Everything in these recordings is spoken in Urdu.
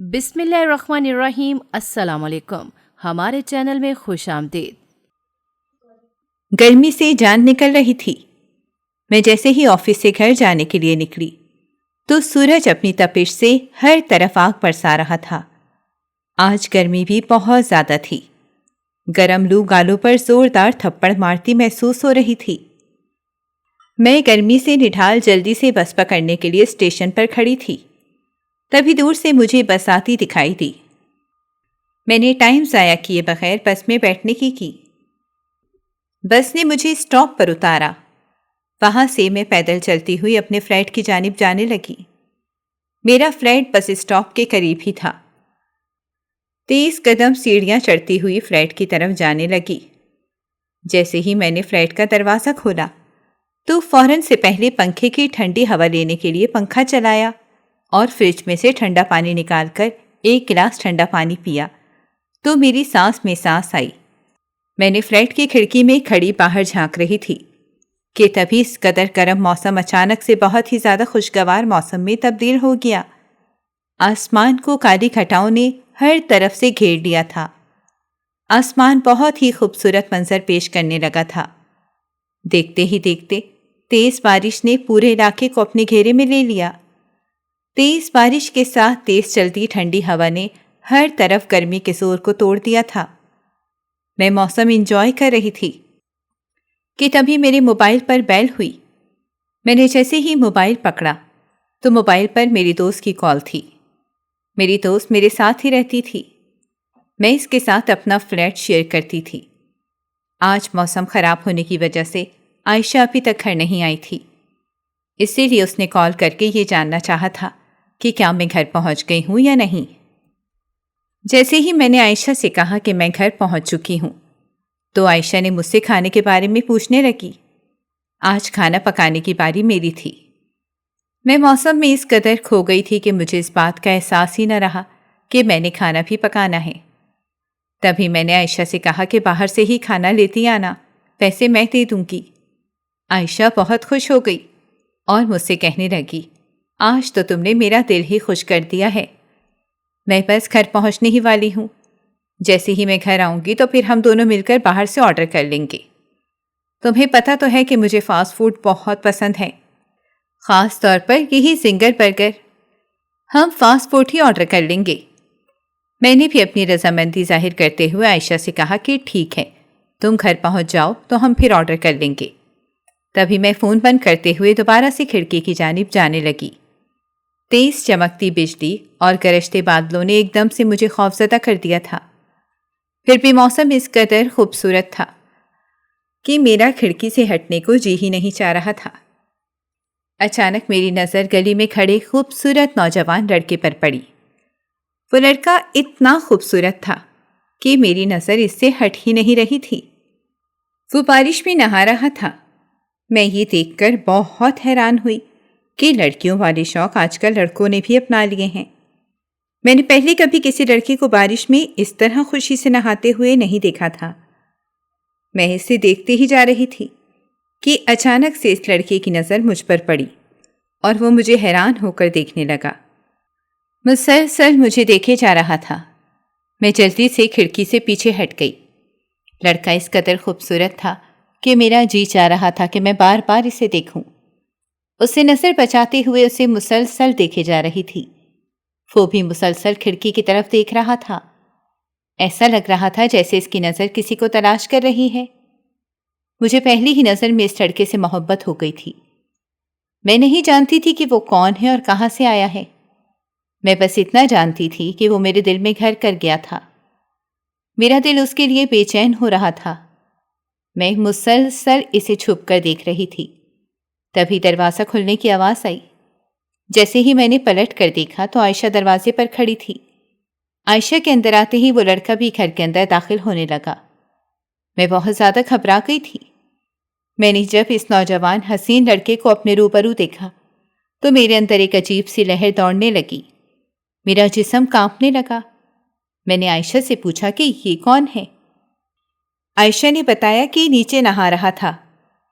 بسم اللہ الرحمن الرحیم۔ السلام علیکم، ہمارے چینل میں خوش آمدید۔ گرمی سے جان نکل رہی تھی۔ میں جیسے ہی آفس سے گھر جانے کے لیے نکلی تو سورج اپنی تپش سے ہر طرف آگ برسا رہا تھا۔ آج گرمی بھی بہت زیادہ تھی۔ گرم لو گالوں پر زوردار تھپڑ مارتی محسوس ہو رہی تھی۔ میں گرمی سے نڈھال جلدی سے بس پکڑنے کے لیے اسٹیشن پر کھڑی تھی، تبھی دور سے مجھے بس آتی دکھائی دی۔ میں نے ٹائم ضائع کیے بغیر بس میں بیٹھنے کی۔ بس نے مجھے اسٹاپ پر اتارا۔ وہاں سے میں پیدل چلتی ہوئی اپنے فلیٹ کی جانب جانے لگی۔ میرا فلیٹ بس اسٹاپ کے قریب ہی تھا۔ تیز قدم سیڑھیاں چڑھتی ہوئی فلیٹ کی طرف جانے لگی۔ جیسے ہی میں نے فلیٹ کا دروازہ کھولا تو فوراً سے پہلے پنکھے کی ٹھنڈی ہوا لینے کے لیے پنکھا چلایا اور فریج میں سے ٹھنڈا پانی نکال کر ایک گلاس ٹھنڈا پانی پیا تو میری سانس میں سانس آئی۔ میں نے فلیٹ کی کھڑکی میں کھڑی باہر جھانک رہی تھی کہ تبھی اس قدر گرم موسم اچانک سے بہت ہی زیادہ خوشگوار موسم میں تبدیل ہو گیا۔ آسمان کو کالی گھٹاؤں نے ہر طرف سے گھیر لیا تھا۔ آسمان بہت ہی خوبصورت منظر پیش کرنے لگا تھا۔ دیکھتے ہی دیکھتے تیز بارش نے پورے علاقے کو اپنے گھیرے میں لے لیا۔ تیز بارش کے ساتھ تیز چلتی ٹھنڈی ہوا نے ہر طرف گرمی کے زور کو توڑ دیا تھا۔ میں موسم انجوائے کر رہی تھی کہ تبھی میرے موبائل پر بیل ہوئی۔ میں نے جیسے ہی موبائل پکڑا تو موبائل پر میری دوست کی کال تھی۔ میری دوست میرے ساتھ ہی رہتی تھی۔ میں اس کے ساتھ اپنا فلیٹ شیئر کرتی تھی۔ آج موسم خراب ہونے کی وجہ سے عائشہ ابھی تک گھر نہیں آئی تھی، اسی لیے اس نے کال کر کے یہ جاننا چاہا تھا کہ کیا میں گھر پہنچ گئی ہوں یا نہیں۔ جیسے ہی میں نے عائشہ سے کہا کہ میں گھر پہنچ چکی ہوں تو عائشہ نے مجھ سے کھانے کے بارے میں پوچھنے لگی۔ آج کھانا پکانے کی باری میری تھی۔ میں موسم میں اس قدر کھو گئی تھی کہ مجھے اس بات کا احساس ہی نہ رہا کہ میں نے کھانا بھی پکانا ہے۔ تبھی میں نے عائشہ سے کہا کہ باہر سے ہی کھانا لیتی آنا، پیسے میں دے دوں گی۔ عائشہ بہت خوش ہو گئی اور مجھ سے کہنے لگی، آج تو تم نے میرا دل ہی خوش کر دیا ہے۔ میں بس گھر پہنچنے ہی والی ہوں۔ جیسے ہی میں گھر آؤں گی تو پھر ہم دونوں مل کر باہر سے آرڈر کر لیں گے۔ تمہیں پتہ تو ہے کہ مجھے فاسٹ فوڈ بہت پسند ہے، خاص طور پر یہی زنگر برگر۔ ہم فاسٹ فوڈ ہی آرڈر کر لیں گے۔ میں نے بھی اپنی رضامندی ظاہر کرتے ہوئے عائشہ سے کہا کہ ٹھیک ہے، تم گھر پہنچ جاؤ تو ہم پھر آرڈر کر لیں گے۔ تبھی میں فون بند کرتے ہوئے دوبارہ سے کھڑکی کی جانب جانے لگی۔ تیز چمکتی بجلی اور گرجتے بادلوں نے ایک دم سے مجھے خوفزدہ کر دیا تھا۔ پھر بھی موسم اس قدر خوبصورت تھا کہ میرا کھڑکی سے ہٹنے کو جی ہی نہیں چاہ رہا تھا۔ اچانک میری نظر گلی میں کھڑے خوبصورت نوجوان لڑکے پر پڑی۔ وہ لڑکا اتنا خوبصورت تھا کہ میری نظر اس سے ہٹ ہی نہیں رہی تھی۔ وہ بارش میں نہا رہا تھا۔ میں یہ دیکھ کر بہت حیران ہوئی کہ لڑکیوں والے شوق آج کل لڑکوں نے بھی اپنا لیے ہیں۔ میں نے پہلے کبھی کسی لڑکے کو بارش میں اس طرح خوشی سے نہاتے ہوئے نہیں دیکھا تھا۔ میں اسے دیکھتے ہی جا رہی تھی کہ اچانک سے اس لڑکے کی نظر مجھ پر پڑی اور وہ مجھے حیران ہو کر دیکھنے لگا۔ مسلسل مجھے دیکھے جا رہا تھا۔ میں جلدی سے کھڑکی سے پیچھے ہٹ گئی۔ لڑکا اس قدر خوبصورت تھا کہ میرا جی چاہ رہا تھا کہ میں بار بار اسے دیکھوں۔ اسے نظر بچاتے ہوئے اسے مسلسل دیکھے جا رہی تھی۔ وہ بھی مسلسل کھڑکی کی طرف دیکھ رہا تھا۔ ایسا لگ رہا تھا جیسے اس کی نظر کسی کو تلاش کر رہی ہے۔ مجھے پہلی ہی نظر میں اس لڑکے سے محبت ہو گئی تھی۔ میں نہیں جانتی تھی کہ وہ کون ہے اور کہاں سے آیا ہے۔ میں بس اتنا جانتی تھی کہ وہ میرے دل میں گھر کر گیا تھا۔ میرا دل اس کے لیے بے چین ہو رہا تھا۔ میں مسلسل اسے چھپ کر دیکھ رہی تھی۔ تبھی دروازہ کھلنے کی آواز آئی۔ جیسے ہی میں نے پلٹ کر دیکھا تو عائشہ دروازے پر کھڑی تھی۔ عائشہ کے اندر آتے ہی وہ لڑکا بھی گھر کے اندر داخل ہونے لگا۔ میں بہت زیادہ گھبرا گئی تھی۔ میں نے جب اس نوجوان حسین لڑکے کو اپنے روبرو دیکھا تو میرے اندر ایک عجیب سی لہر دوڑنے لگی۔ میرا جسم کانپنے لگا۔ میں نے عائشہ سے پوچھا کہ یہ کون ہے؟ عائشہ نے بتایا کہ نیچے نہا رہا تھا،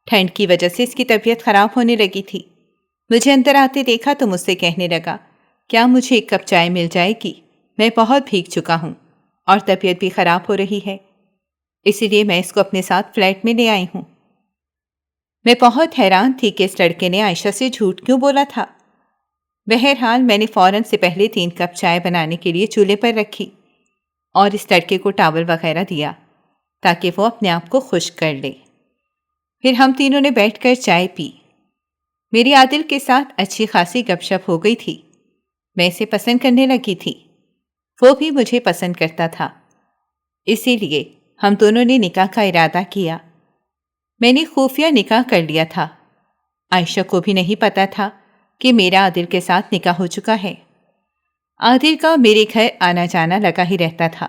ٹھنڈ کی وجہ سے اس کی طبیعت خراب ہونے لگی تھی۔ مجھے اندر آتے دیکھا تو مجھ سے کہنے لگا، کیا مجھے ایک کپ چائے مل جائے گی؟ میں بہت بھیگ چکا ہوں اور طبیعت بھی خراب ہو رہی ہے، اسی لیے میں اس کو اپنے ساتھ فلیٹ میں لے آئی ہوں۔ میں بہت حیران تھی کہ اس لڑکے نے عائشہ سے جھوٹ کیوں بولا تھا۔ بہرحال میں نے فوراً سے پہلے 3 کپ چائے بنانے کے لیے چولہے پر رکھی اور اس لڑکے کو ٹاول وغیرہ دیا تاکہ وہ اپنے آپ کو خشک کر لے۔ پھر ہم تینوں نے بیٹھ کر چائے پی۔ میری عادل کے ساتھ اچھی خاصی گپ شپ ہو گئی تھی۔ میں اسے پسند کرنے لگی تھی، وہ بھی مجھے پسند کرتا تھا، اسی لیے ہم دونوں نے نکاح کا ارادہ کیا۔ میں نے خفیہ نکاح کر لیا تھا۔ عائشہ کو بھی نہیں پتا تھا کہ میرا عادل کے ساتھ نکاح ہو چکا ہے۔ عادل کا میرے گھر آنا جانا لگا ہی رہتا تھا۔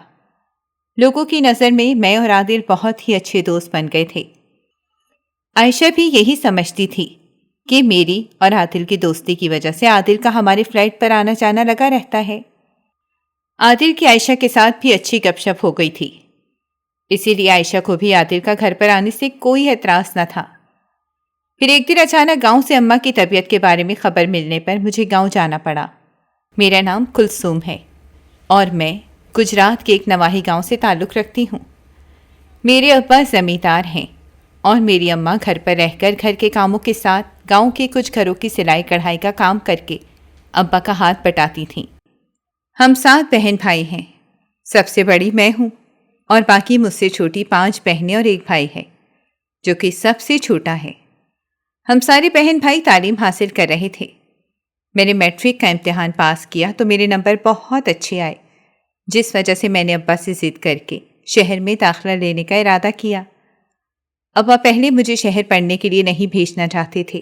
لوگوں کی نظر میں اور عادل بہت ہی اچھے دوست بن گئے تھے۔ عائشہ بھی یہی سمجھتی تھی کہ میری اور عادل کی دوستی کی وجہ سے عادل کا ہمارے فلیٹ پر آنا جانا لگا رہتا ہے۔ عادل کی عائشہ کے ساتھ بھی اچھی گپ شپ ہو گئی تھی، اسی لیے عائشہ کو بھی عادل کا گھر پر آنے سے کوئی اعتراض نہ تھا۔ پھر ایک دن اچانک گاؤں سے اماں کی طبیعت کے بارے میں خبر ملنے پر مجھے گاؤں جانا پڑا۔ میرا نام کلثوم ہے اور میں گجرات کے ایک نواحی گاؤں سے تعلق رکھتی ہوں۔ میرے ابا زمیندار ہیں اور میری اماں گھر پر رہ کر گھر کے کاموں کے ساتھ گاؤں کے کچھ گھروں کی سلائی کڑھائی کا کام کر کے ابا کا ہاتھ بٹاتی تھیں۔ ہم 7 بہن بھائی ہیں، سب سے بڑی میں ہوں اور باقی مجھ سے چھوٹی 5 بہنیں اور ایک بھائی ہے جو کہ سب سے چھوٹا ہے۔ ہم سارے بہن بھائی تعلیم حاصل کر رہے تھے۔ میں نے میٹرک کا امتحان پاس کیا تو میرے نمبر بہت اچھے آئے، جس وجہ سے میں نے ابا سے ضد کر کے شہر میں داخلہ لینے کا ارادہ کیا۔ ابا پہلے مجھے شہر پڑھنے کے لیے نہیں بھیجنا چاہتے تھے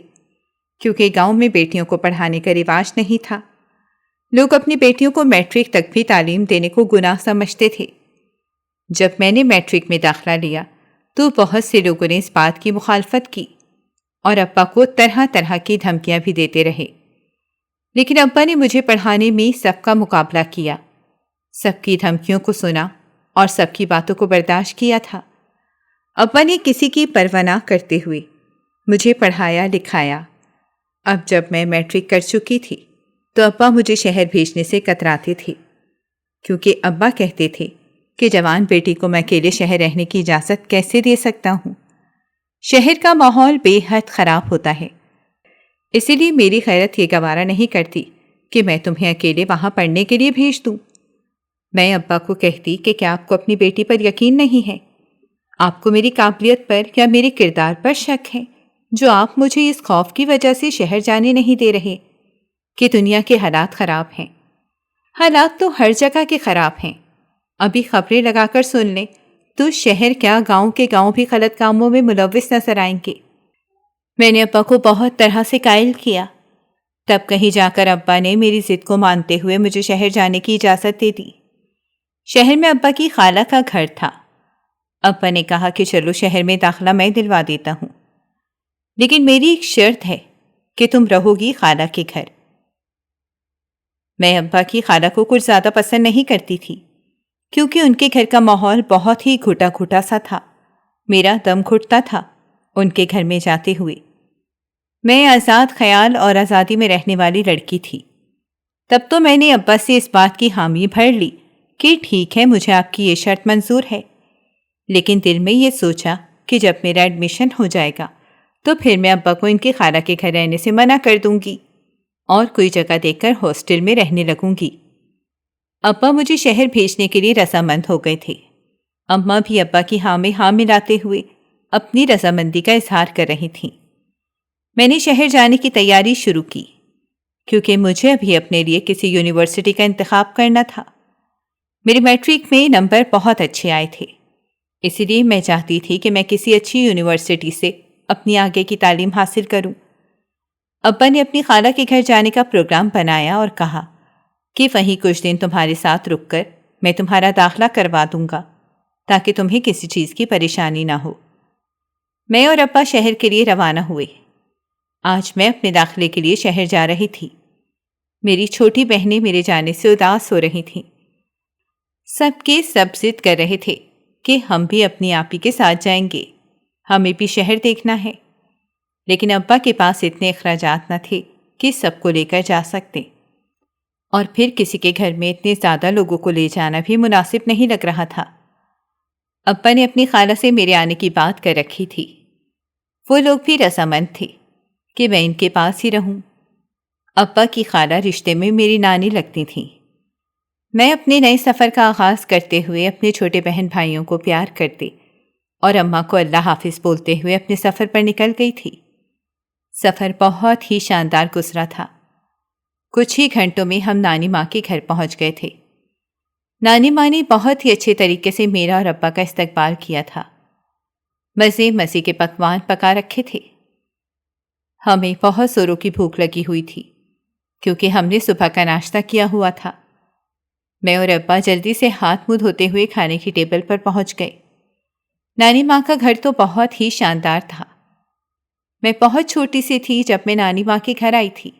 کیونکہ گاؤں میں بیٹیوں کو پڑھانے کا رواج نہیں تھا۔ لوگ اپنی بیٹیوں کو میٹرک تک بھی تعلیم دینے کو گناہ سمجھتے تھے۔ جب میں نے میٹرک میں داخلہ لیا تو بہت سے لوگوں نے اس بات کی مخالفت کی اور ابا کو طرح طرح کی دھمکیاں بھی دیتے رہے، لیکن ابا نے مجھے پڑھانے میں سب کا مقابلہ کیا، سب کی دھمکیوں کو سنا اور سب کی باتوں کو برداشت کیا تھا۔ ابا نے کسی کی پرواہ نہ کرتے ہوئے مجھے پڑھایا لکھایا۔ اب جب میں میٹرک کر چکی تھی تو ابا مجھے شہر بھیجنے سے کتراتے تھے کیونکہ ابا کہتے تھے کہ جوان بیٹی کو میں اکیلے شہر رہنے کی اجازت کیسے دے سکتا ہوں؟ شہر کا ماحول بے حد خراب ہوتا ہے، اسی لیے میری خیرت یہ گوارا نہیں کرتی کہ میں تمہیں اکیلے وہاں پڑھنے کے لیے بھیج دوں۔ میں ابا کو کہتی کہ کیا آپ کو اپنی بیٹی پر یقین نہیں ہے؟ آپ کو میری قابلیت پر یا میرے کردار پر شک ہے جو آپ مجھے اس خوف کی وجہ سے شہر جانے نہیں دے رہے کہ دنیا کے حالات خراب ہیں۔ حالات تو ہر جگہ کے خراب ہیں، ابھی خبریں لگا کر سن لیں تو شہر کیا گاؤں کے گاؤں بھی غلط کاموں میں ملوث نظر آئیں گے۔ میں نے ابا کو بہت طرح سے قائل کیا، تب کہیں جا کر ابا نے میری ضد کو مانتے ہوئے مجھے شہر جانے کی اجازت دے دی۔ شہر میں ابا کی خالہ کا گھر تھا۔ ابا نے کہا کہ چلو شہر میں داخلہ میں دلوا دیتا ہوں، لیکن میری ایک شرط ہے کہ تم رہو گی خالہ کے گھر۔ میں ابا کی خالہ کو کچھ زیادہ پسند نہیں کرتی تھی کیونکہ ان کے گھر کا ماحول بہت ہی گھٹا گھٹا سا تھا۔ میرا دم گھٹتا تھا ان کے گھر میں جاتے ہوئے۔ میں آزاد خیال اور آزادی میں رہنے والی لڑکی تھی۔ تب تو میں نے ابا سے اس بات کی حامی بھر لی کہ ٹھیک ہے، مجھے آپ کی یہ شرط منظور ہے، لیکن دل میں یہ سوچا کہ جب میرا ایڈمیشن ہو جائے گا تو پھر میں ابا کو ان کے خالہ کے گھر رہنے سے منع کر دوں گی اور کوئی جگہ دیکھ کر ہاسٹل میں رہنے لگوں گی۔ ابا مجھے شہر بھیجنے کے لیے رضامند ہو گئے تھے۔ اماں بھی ابا کی ہاں میں ہاں ملاتے ہوئے اپنی رضامندی کا اظہار کر رہی تھیں۔ میں نے شہر جانے کی تیاری شروع کی کیونکہ مجھے ابھی اپنے لیے کسی یونیورسٹی کا انتخاب کرنا تھا۔ میرے میٹرک میں نمبر بہت اچھے آئے تھے، اسی لیے میں چاہتی تھی کہ میں کسی اچھی یونیورسٹی سے اپنی آگے کی تعلیم حاصل کروں۔ ابا نے اپنی خالہ کے گھر جانے کا پروگرام بنایا اور کہا کہ وہیں کچھ دن تمہارے ساتھ رک کر میں تمہارا داخلہ کروا دوں گا تاکہ تمہیں کسی چیز کی پریشانی نہ ہو۔ میں اور ابا شہر کے لیے روانہ ہوئے۔ آج میں اپنے داخلے کے لیے شہر جا رہی تھی۔ میری چھوٹی بہنیں میرے جانے سے اداس ہو رہی تھیں۔ سب کے سب ضد کر رہے تھے کہ ہم بھی اپنی آپی کے ساتھ جائیں گے، ہمیں بھی شہر دیکھنا ہے، لیکن ابا کے پاس اتنے اخراجات نہ تھے کہ سب کو لے کر جا سکتے، اور پھر کسی کے گھر میں اتنے زیادہ لوگوں کو لے جانا بھی مناسب نہیں لگ رہا تھا۔ ابا نے اپنی خالہ سے میرے آنے کی بات کر رکھی تھی۔ وہ لوگ بھی رضامند تھے کہ میں ان کے پاس ہی رہوں۔ ابا کی خالہ رشتے میں میری نانی لگتی تھیں۔ میں اپنے نئے سفر کا آغاز کرتے ہوئے اپنے چھوٹے بہن بھائیوں کو پیار کرتے اور اماں کو اللہ حافظ بولتے ہوئے اپنے سفر پر نکل گئی تھی۔ سفر بہت ہی شاندار گزرا تھا۔ کچھ ہی گھنٹوں میں ہم نانی ماں کے گھر پہنچ گئے تھے۔ نانی ماں نے بہت ہی اچھے طریقے سے میرا اور ابا کا استقبال کیا تھا۔ مزے کے پکوان پکا رکھے تھے۔ ہمیں بہت زوروں کی بھوک لگی ہوئی تھی کیونکہ ہم نے صبح کا ناشتہ کیا ہوا تھا۔ میں اور ابا جلدی سے ہاتھ منہ دھوتے ہوئے کھانے کی ٹیبل پر پہنچ گئے۔ نانی ماں کا گھر تو بہت ہی شاندار تھا۔ میں بہت چھوٹی سی تھی جب میں نانی ماں کے گھر آئی تھی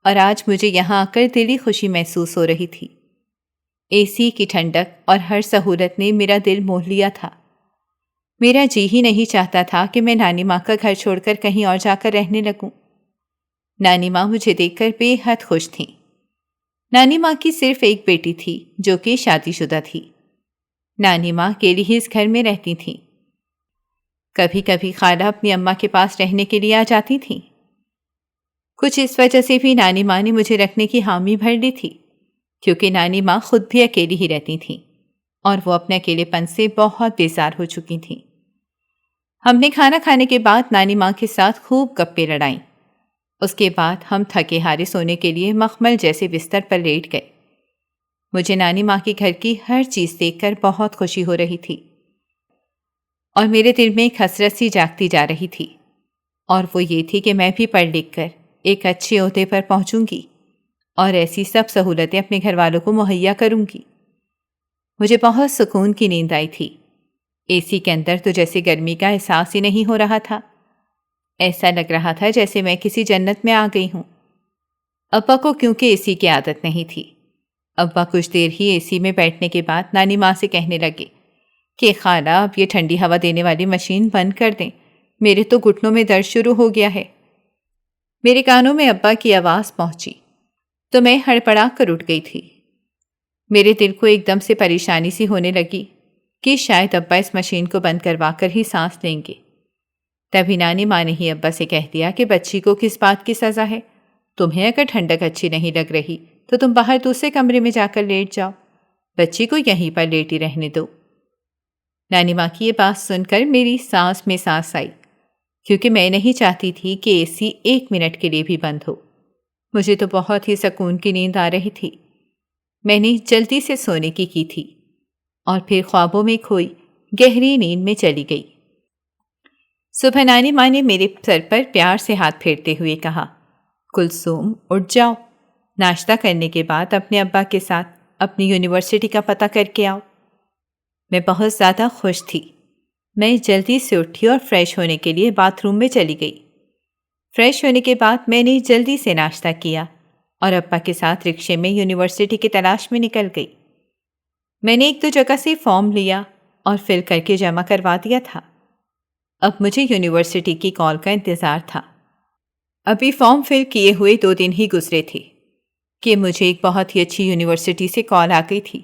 اور آج مجھے یہاں آ کر دلی خوشی محسوس ہو رہی تھی۔ اے سی کی ٹھنڈک اور ہر سہولت نے میرا دل موہ لیا تھا۔ میرا جی ہی نہیں چاہتا تھا کہ میں نانی ماں کا گھر چھوڑ کر کہیں اور جا کر رہنے لگوں۔ نانی ماں مجھے دیکھ کر بے حد خوش تھیں۔ نانی ماں کی صرف ایک بیٹی تھی جو کہ شادی شدہ تھی۔ نانی ماں اکیلی ہی اس گھر میں رہتی تھیں۔ کبھی کبھی خالہ اپنی اماں کے پاس رہنے کے لیے آ جاتی تھیں۔ کچھ اس وجہ سے بھی نانی ماں نے مجھے رکھنے کی حامی بھر لی تھی کیونکہ نانی ماں خود بھی اکیلی ہی رہتی تھیں اور وہ اپنے اکیلے پن سے بہت بیزار ہو چکی تھیں۔ ہم نے کھانا کھانے کے بعد نانی ماں کے ساتھ خوب گپیں لڑائیں۔ اس کے بعد ہم تھکے ہارے سونے کے لیے مخمل جیسے بستر پر لیٹ گئے۔ مجھے نانی ماں کے گھر کی ہر چیز دیکھ کر بہت خوشی ہو رہی تھی اور میرے دل میں ایک حسرت سی جاگتی جا رہی تھی، اور وہ یہ تھی کہ میں بھی پڑھ لکھ کر ایک اچھے عہدے پر پہنچوں گی اور ایسی سب سہولتیں اپنے گھر والوں کو مہیا کروں گی۔ مجھے بہت سکون کی نیند آئی تھی۔ اے سی کے اندر تو جیسے گرمی کا احساس ہی نہیں ہو رہا تھا۔ ایسا لگ رہا تھا جیسے میں کسی جنت میں آ گئی ہوں۔ ابا کو کیونکہ اے سی کی عادت نہیں تھی، ابا کچھ دیر ہی اے سی میں بیٹھنے کے بعد نانی ماں سے کہنے لگے کہ خالہ اب یہ ٹھنڈی ہوا دینے والی مشین بند کر دیں، میرے تو گھٹنوں میں درد شروع ہو گیا ہے۔ میرے کانوں میں ابا کی آواز پہنچی تو میں ہڑبڑا کر اٹھ گئی تھی۔ میرے دل کو ایک دم سے پریشانی سی ہونے لگی کہ شاید ابا اس مشین کو بند کروا کر ہی سانس لیں گے۔ تبھی نانی ماں نے ہی ابا سے کہہ دیا کہ بچی کو کس بات کی سزا ہے؟ تمہیں اگر ٹھنڈک اچھی نہیں لگ رہی تو تم باہر دوسرے کمرے میں جا کر لیٹ جاؤ، بچی کو یہیں پر لیٹی رہنے دو۔ نانی ماں کی یہ بات سن کر میری سانس میں سانس آئی کیونکہ میں نہیں چاہتی تھی کہ اے سی ایک منٹ کے لیے بھی بند ہو۔ مجھے تو بہت ہی سکون کی نیند آ رہی تھی۔ میں نے جلدی سے سونے کی تھی اور پھر خوابوں میں کھوئی گہری نیند میں چلی گئی۔ صبح نانی ماں نے میرے سر پر پیار سے ہاتھ پھیرتے ہوئے کہا، کلثوم اٹھ جاؤ، ناشتہ کرنے کے بعد اپنے ابا کے ساتھ اپنی یونیورسٹی کا پتہ کر کے آؤ۔ میں بہت زیادہ خوش تھی۔ میں جلدی سے اٹھی اور فریش ہونے کے لیے باتھ روم میں چلی گئی۔ فریش ہونے کے بعد میں نے جلدی سے ناشتہ کیا اور ابا کے ساتھ رکشے میں یونیورسٹی کی تلاش میں نکل گئی۔ میں نے ایک دو جگہ سے فارم لیا اور فل کر کے جمع کروا دیا تھا۔ اب مجھے یونیورسٹی کی کال کا انتظار تھا۔ ابھی فارم فل کیے ہوئے 2 دن ہی گزرے تھے کہ مجھے ایک بہت ہی اچھی یونیورسٹی سے کال آ گئی تھی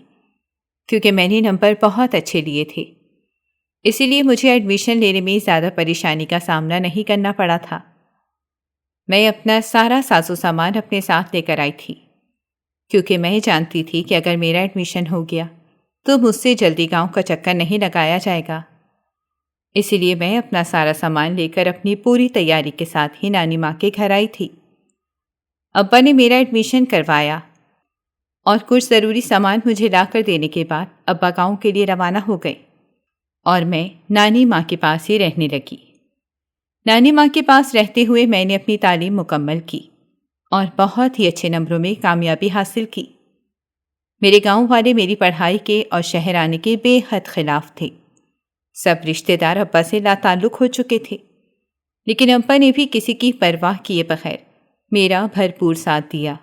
کیونکہ میں نے نمبر بہت اچھے لیے تھے، اسی لیے مجھے ایڈمیشن لینے میں زیادہ پریشانی کا سامنا نہیں کرنا پڑا تھا۔ میں اپنا سارا ساز و سامان اپنے ساتھ لے کر آئی تھی کیونکہ میں جانتی تھی کہ اگر میرا ایڈمیشن ہو گیا تو مجھ سے جلدی گاؤں کا چکر نہیں لگایا جائے گا۔ اسی لیے میں اپنا سارا سامان لے کر اپنی پوری تیاری کے ساتھ ہی نانی ماں کے گھر آئی تھی۔ ابا نے میرا ایڈمیشن کروایا اور کچھ ضروری سامان مجھے لا کر دینے کے بعد ابا گاؤں کے لیے روانہ ہو گئے اور میں نانی ماں کے پاس ہی رہنے لگی۔ نانی ماں کے پاس رہتے ہوئے میں نے اپنی تعلیم مکمل کی اور بہت ہی اچھے نمبروں میں کامیابی حاصل کی۔ میرے گاؤں والے میری پڑھائی کے اور شہر آنے کے بے حد خلاف تھے۔ سب رشتہ دار ابا سے لا تعلق ہو چکے تھے، لیکن ابا نے بھی کسی کی پرواہ کیے بغیر میرا بھرپور ساتھ دیا۔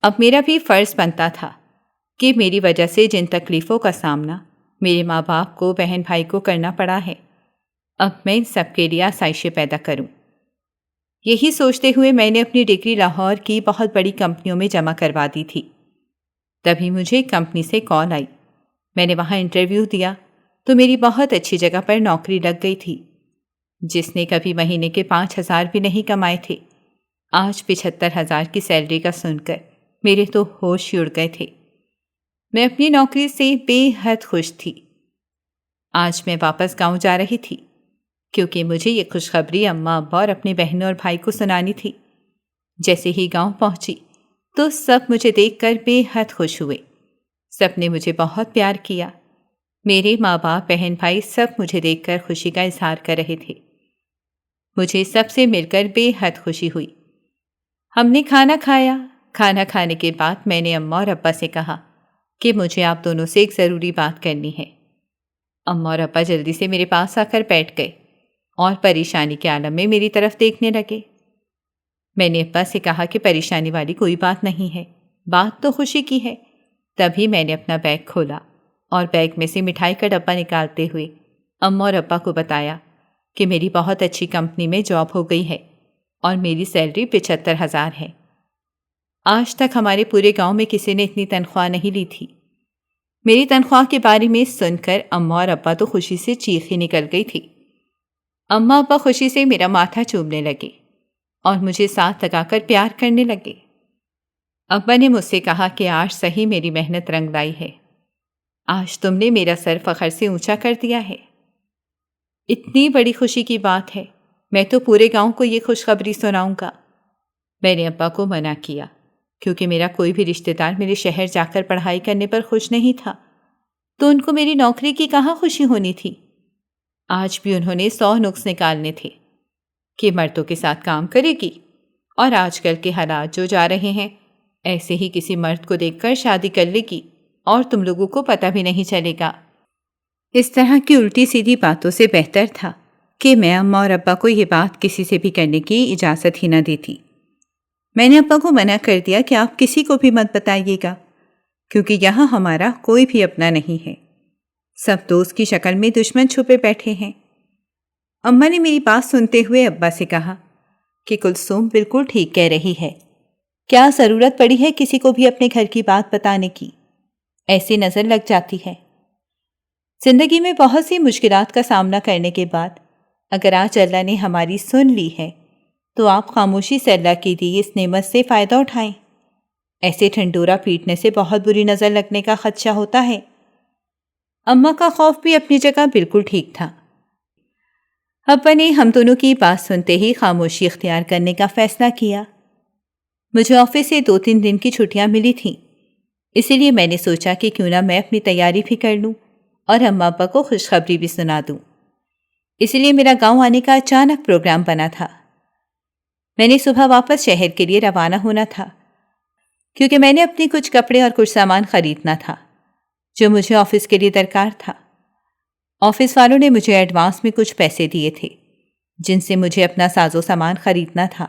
اب میرا بھی فرض بنتا تھا کہ میری وجہ سے جن تکلیفوں کا سامنا میرے ماں باپ کو، بہن بھائی کو کرنا پڑا ہے، اب میں ان سب کے لیے آسائشیں پیدا کروں۔ یہی سوچتے ہوئے میں نے اپنی ڈگری لاہور کی بہت بڑی کمپنیوں میں جمع کروا دی تھی۔ تبھی مجھے ایک کمپنی سے کال آئی۔ میں نے وہاں انٹرویو دیا تو میری بہت اچھی جگہ پر نوکری لگ گئی تھی، جس نے کبھی مہینے کے 5,000 بھی نہیں کمائے تھے۔ آج 75,000 کی سیلری کا سن کر میرے تو ہوش ہی اڑ گئے تھے۔ میں اپنی نوکری سے بے حد خوش تھی۔ آج میں واپس گاؤں جا رہی تھی کیونکہ مجھے یہ خوشخبری اماں ابا اور اپنی بہنوں اور بھائی کو سنانی تھی۔ جیسے ہی گاؤں پہنچی تو سب مجھے دیکھ کر بے حد خوش ہوئے۔ سب نے مجھے بہت پیار کیا۔ میرے ماں باپ بہن بھائی سب مجھے دیکھ کر خوشی کا اظہار کر رہے تھے۔ مجھے سب سے مل کر بے حد خوشی ہوئی۔ ہم نے کھانا کھایا۔ کھانا کھانے کے بعد میں نے اماں اور ابا سے کہا کہ مجھے آپ دونوں سے ایک ضروری بات کرنی ہے۔ اماں اور ابا جلدی سے میرے پاس آ کر بیٹھ گئے اور پریشانی کے عالم میں میری طرف دیکھنے لگے۔ میں نے ابا سے کہا کہ پریشانی والی کوئی بات نہیں ہے، بات تو خوشی کی ہے۔ تبھی میں نے اپنا بیگ کھولا اور بیگ میں سے مٹھائی کا ڈبہ نکالتے ہوئے اماں اور ابا کو بتایا کہ میری بہت اچھی کمپنی میں جاب ہو گئی ہے اور میری سیلری 75,000 ہے۔ آج تک ہمارے پورے گاؤں میں کسی نے اتنی تنخواہ نہیں لی تھی۔ میری تنخواہ کے بارے میں سن کر اماں اور ابا تو خوشی سے چیخ ہی نکل گئی تھی۔ اماں ابا خوشی سے میرا ماتھا چومنے لگے اور مجھے ساتھ لگا کر پیار کرنے لگے۔ ابا نے مجھ سے کہا کہ آج صحیح میری محنت رنگ لائی ہے، آج تم نے میرا سر فخر سے اونچا کر دیا ہے۔ اتنی بڑی خوشی کی بات ہے، میں تو پورے گاؤں کو یہ خوشخبری سناؤں گا۔ میں نے ابا کو منع کیا کیونکہ میرا کوئی بھی رشتہ دار میرے شہر جا کر پڑھائی کرنے پر خوش نہیں تھا، تو ان کو میری نوکری کی کہاں خوشی ہونی تھی۔ آج بھی انہوں نے 100 نقص نکالنے تھے کہ مردوں کے ساتھ کام کرے گی، اور آج کل کے حالات جو جا رہے ہیں ایسے ہی کسی مرد کو دیکھ کر شادی کر لے گی اور تم لوگوں کو پتہ بھی نہیں چلے گا۔ اس طرح کی الٹی سیدھی باتوں سے بہتر تھا کہ میں اماں اور ابا کو یہ بات کسی سے بھی کرنے کی اجازت ہی نہ دیتی۔ میں نے ابا کو منع کر دیا کہ آپ کسی کو بھی مت بتائیے گا، کیونکہ یہاں ہمارا کوئی بھی اپنا نہیں ہے، سب دوست کی شکل میں دشمن چھپے بیٹھے ہیں۔ اماں نے میری بات سنتے ہوئے ابا سے کہا کہ کلثوم بالکل ٹھیک کہہ رہی ہے، کیا ضرورت پڑی ہے کسی کو بھی اپنے گھر کی بات بتانے کی، ایسی نظر لگ جاتی ہے۔ زندگی میں بہت سی مشکلات کا سامنا کرنے کے بعد اگر آج اللہ نے ہماری سن لی ہے تو آپ خاموشی سے اللہ کی دی اس نعمت سے فائدہ اٹھائیں۔ ایسے ٹھنڈورا پیٹنے سے بہت بری نظر لگنے کا خدشہ ہوتا ہے۔ اماں کا خوف بھی اپنی جگہ بالکل ٹھیک تھا۔ ابا نے ہم دونوں کی بات سنتے ہی خاموشی اختیار کرنے کا فیصلہ کیا۔ مجھے آفس سے 2-3 دن کی چھٹیاں ملی تھیں، اسی لیے میں نے سوچا کہ کیوں نہ میں اپنی تیاری بھی کر لوں اور اماں ابا کو خوشخبری بھی سنا دوں۔ اسی لیے میرا گاؤں آنے کا اچانک پروگرام بنا تھا۔ میں نے صبح واپس شہر کے لیے روانہ ہونا تھا کیونکہ میں نے اپنے کچھ کپڑے اور کچھ سامان خریدنا تھا جو مجھے آفس کے لیے درکار تھا۔ آفس والوں نے مجھے ایڈوانس میں کچھ پیسے دیے تھے جن سے مجھے اپنا ساز و سامان خریدنا تھا۔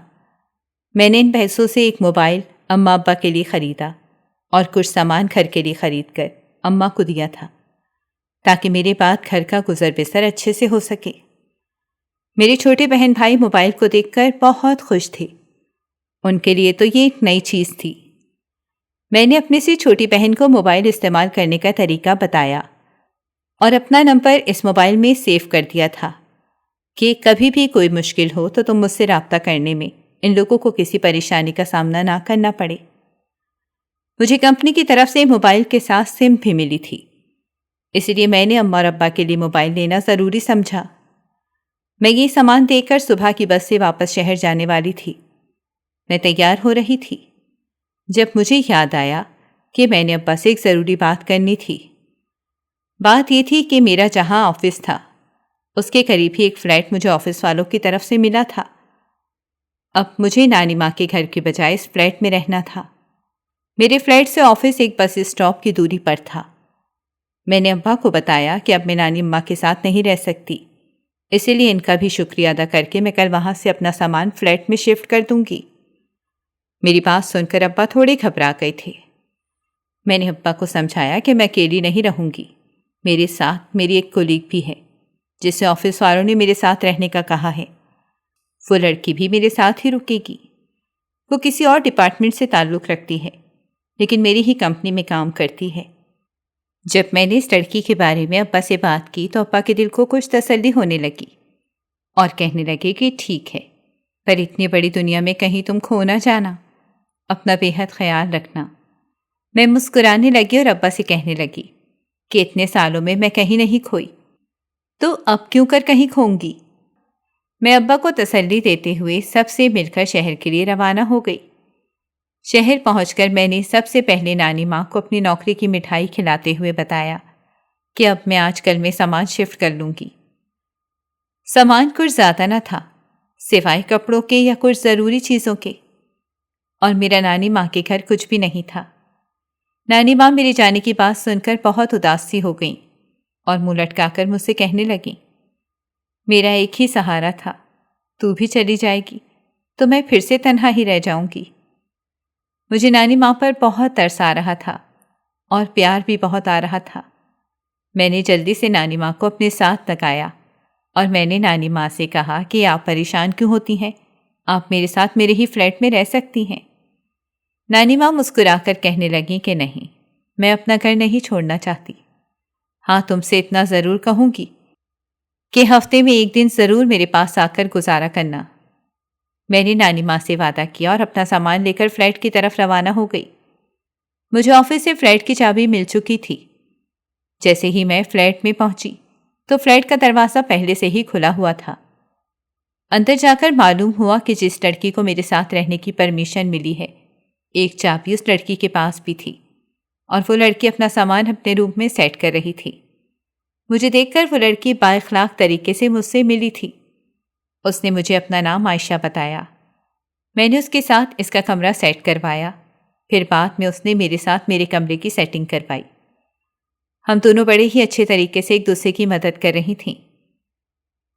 میں نے ان پیسوں سے ایک موبائل اماں ابا کے لیے خریدا اور کچھ سامان گھر کے لیے خرید کر اماں کو دیا تھا تاکہ میرے بعد گھر کا گزر بسر اچھے سے ہو سکے۔ میرے چھوٹے بہن بھائی موبائل کو دیکھ کر بہت خوش تھے، ان کے لیے تو یہ ایک نئی چیز تھی۔ میں نے اپنے سے چھوٹی بہن کو موبائل استعمال کرنے کا طریقہ بتایا اور اپنا نمبر اس موبائل میں سیو کر دیا تھا کہ کبھی بھی کوئی مشکل ہو تو تم مجھ سے رابطہ کرنے میں ان لوگوں کو کسی پریشانی کا سامنا نہ کرنا پڑے۔ مجھے کمپنی کی طرف سے موبائل کے ساتھ سم بھی ملی تھی، اس لیے میں نے اماں اور ابا کے لیے موبائل لینا ضروری سمجھا۔ میں یہ سامان دے کر صبح کی بس سے واپس شہر جانے والی تھی۔ میں تیار ہو رہی تھی جب مجھے یاد آیا کہ میں نے ابا سے ایک ضروری بات کرنی تھی۔ بات یہ تھی کہ میرا جہاں آفس تھا اس کے قریب ہی ایک فلیٹ مجھے آفس والوں کی طرف سے ملا تھا۔ اب مجھے نانی ماں کے گھر کے بجائے اس فلیٹ میں رہنا تھا۔ میرے فلیٹ سے آفس ایک بس اسٹاپ کی دوری پر تھا۔ میں نے ابا کو بتایا کہ اب میں نانی اماں کے ساتھ نہیں رہ سکتی، اسی لیے ان کا بھی شکریہ ادا کر کے میں کل وہاں سے اپنا سامان فلیٹ میں شفٹ کر دوں گی۔ میری بات سن کر ابا تھوڑے گھبرا گئے تھے۔ میں نے ابا کو سمجھایا کہ میں اکیلی نہیں رہوں گی، میرے ساتھ میری ایک کولیگ بھی ہے جسے آفس والوں نے میرے ساتھ رہنے کا کہا ہے۔ وہ لڑکی بھی میرے ساتھ ہی رکے گی۔ وہ کسی اور ڈپارٹمنٹ سے تعلق رکھتی ہے، لیکن میری ہی کمپنی میں کام کرتی ہے۔ جب میں نے اس لڑکی کے بارے میں ابا سے بات کی تو ابا کے دل کو کچھ تسلی ہونے لگی اور کہنے لگے کہ ٹھیک ہے، پر اتنی بڑی دنیا میں کہیں تم کھو نہ جانا، اپنا بے حد خیال رکھنا۔ میں مسکرانے لگی اور ابا سے کہنے لگی کہ اتنے سالوں میں کہیں نہیں کھوئی، تو اب کیوں کر کہیں کھوں گی؟ میں ابا کو تسلی دیتے ہوئے سب سے مل کر شہر کے لیے روانہ ہو گئی۔ شہر پہنچ کر میں نے سب سے پہلے نانی ماں کو اپنی نوکری کی مٹھائی کھلاتے ہوئے بتایا کہ اب میں آج کل میں سامان شفٹ کر لوں گی۔ سامان کچھ زیادہ نہ تھا، سوائے کپڑوں کے یا کچھ ضروری چیزوں کے، اور میرا نانی ماں کے گھر کچھ بھی نہیں تھا۔ نانی ماں میرے جانے کی بات سن کر بہت اداس سی ہو گئیں اور منہ لٹکا کر مجھ سے کہنے لگیں، میرا ایک ہی سہارا تھا، تو بھی چلی جائے گی تو میں پھر سے تنہا ہی رہ جاؤں گی۔ مجھے نانی ماں پر بہت ترس آ رہا تھا اور پیار بھی بہت آ رہا تھا۔ میں نے جلدی سے نانی ماں کو اپنے ساتھ لگایا اور میں نے نانی ماں سے کہا کہ آپ پریشان کیوں ہوتی ہیں، آپ میرے ساتھ میرے ہی فلیٹ میں رہ سکتی ہیں۔ نانی ماں مسکرا کر کہنے لگیں کہ نہیں، میں اپنا گھر نہیں چھوڑنا چاہتی۔ ہاں، تم سے اتنا ضرور کہوں گی کہ ہفتے میں ایک دن ضرور میرے پاس آ کر گزارا کرنا۔ میں نے نانی ماں سے وعدہ کیا اور اپنا سامان لے کر فلیٹ کی طرف روانہ ہو گئی۔ مجھے آفس سے فلیٹ کی چابی مل چکی تھی۔ جیسے ہی میں فلیٹ میں پہنچی تو فلیٹ کا دروازہ پہلے سے ہی کھلا ہوا تھا۔ اندر جا کر معلوم ہوا کہ جس لڑکی کو میرے ساتھ رہنے کی پرمیشن ملی ہے، ایک چابی اس لڑکی کے پاس بھی تھی اور وہ لڑکی اپنا سامان اپنے روم میں سیٹ کر رہی تھی۔ مجھے دیکھ کر وہ لڑکی بااخلاق طریقے سے مجھ سے ملی تھی۔ اس نے مجھے اپنا نام عائشہ بتایا۔ میں نے اس کے ساتھ اس کا کمرہ سیٹ کروایا، پھر بعد میں اس نے میرے ساتھ میرے کمرے کی سیٹنگ کروائی۔ ہم دونوں بڑے ہی اچھے طریقے سے ایک دوسرے کی مدد کر رہی تھیں۔